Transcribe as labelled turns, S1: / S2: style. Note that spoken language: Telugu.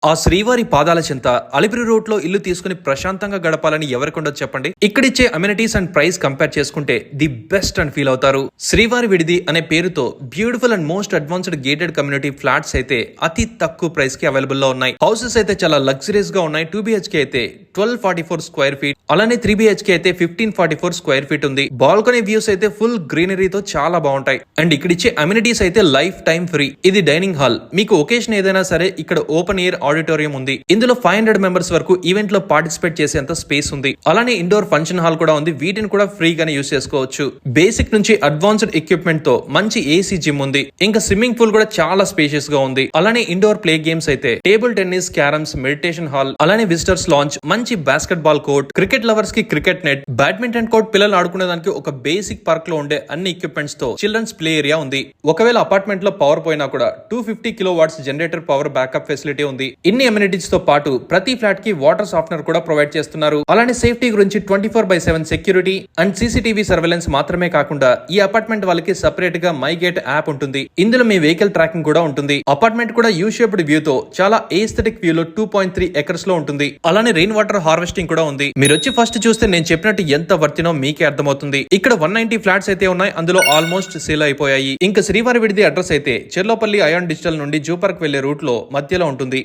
S1: ఆ శ్రీవారి పాదాల చెంత అలిపిరి రోడ్ లో ఇల్లు తీసుకుని ప్రశాంతంగా గడపాలని ఎవరికొండదు చెప్పండి. ఇక్కడిచ్చే అమ్యూనిటీస్ అండ్ ప్రైస్ కంపేర్ చేసుకుంటే ది బెస్ట్ అని ఫీల్ అవుతారు. శ్రీవారి విడిది అనే పేరుతో beautiful and most advanced gated community flats అయితే అతి తక్కువ ప్రైస్ కి అవైలబుల్ లో ఉన్నాయి. హౌసెస్ అయితే చాలా లగ్జరీస్ గా ఉన్నాయి. 2 BHK అయితే 1244 స్క్వేర్ ఫీట్, అలానే 3 BHK అయితే 1544 స్క్వేర్ ఫీట్ ఉంది. బాల్కనీ వ్యూస్ అయితే ఫుల్ గ్రీనరీతో చాలా బాగుంటాయి. అండ్ ఇక్కడ ఇచ్చే అమ్యూనిటీస్ అయితే లైఫ్ టైం ఫ్రీ. ఇది డైనింగ్ హాల్. మీకు ఒకేషన్ ఏదైనా సరే ఇక్కడ ఓపెన్ ఎయిర్ ఆడిటోరియం ఉంది. ఇందులో 500 మెంబర్స్ వరకు ఈవెంట్ లో పార్టిసిపేట్ చేసేంత స్పేస్ ఉంది. అలానే ఇండోర్ ఫంక్షన్ హాల్ కూడా ఉంది. వీటిని కూడా ఫ్రీగానే యూస్ చేసుకోవచ్చు. బేసిక్ నుంచి అడ్వాన్స్డ్ ఎక్విప్మెంట్ తో మంచి ఏసీ జిమ్ ఉంది. ఇంకా స్విమ్మింగ్ పూల్ కూడా చాలా స్పేషియస్ గా ఉంది. అలానే ఇండోర్ ప్లే గేమ్స్ అయితే table tennis, carroms, meditation hall, అలానే విజిటర్స్ లాంచ్, మంచి basket ball court, cricket lovers కి క్రికెట్ నెట్, బ్యాడ్మింటన్ కోర్ట్, పిల్లలు ఆడుకునే దానికి ఒక బేసిక్ పార్క్ లో ఉండే అన్ని ఎక్విప్మెంట్స్ తో చిల్డ్రన్స్ ప్లే ఏరియా ఉంది. ఒకవేళ అపార్ట్మెంట్ లో పవర్ పోయినా కూడా 250 kilowatts generator power backup facility ఉంది. ఇన్ని అమ్యూనిటీస్ తో పాటు ప్రతి ఫ్లాట్ కి వాటర్ సాఫ్ట్నర్ కూడా ప్రొవైడ్ చేస్తున్నారు. అలానే సేఫ్టీ గురించి 24/7 సెక్యూరిటీ అండ్ CCTV సర్వేలెన్స్ మాత్రమే కాకుండా ఈ అపార్ట్మెంట్ వాళ్ళకి సెపరేట్ గా మై గేట్ యాప్ ఉంటుంది. ఇందులో మీ వెహికల్ ట్రాకింగ్ కూడా ఉంటుంది. అపార్ట్మెంట్ కూడా యూ షేప్డ్ వ్యూ తో చాలా ఏస్థెటిక్ వ్యూ లో 2.3 ఎకర్స్ లో ఉంటుంది. అలానే రెయిన్ వాటర్ హార్వెస్టింగ్ కూడా ఉంది. మీరు వచ్చి ఫస్ట్ చూస్తే నేను చెప్పినట్టు ఎంత వర్తినో మీకే అర్థమవుతుంది. ఇక్కడ 190 ఫ్లాట్స్ అయితే ఉన్నాయి. అందులో ఆల్మోస్ట్ సేల్ అయిపోయాయి. ఇంకా శ్రీవారి విడిది అడ్రస్ అయితే చెర్లోపల్లి అయాన్ డిజిటల్ నుండి జూ పార్క్ వెళ్లే రూట్ లో మధ్యలో ఉంటుంది.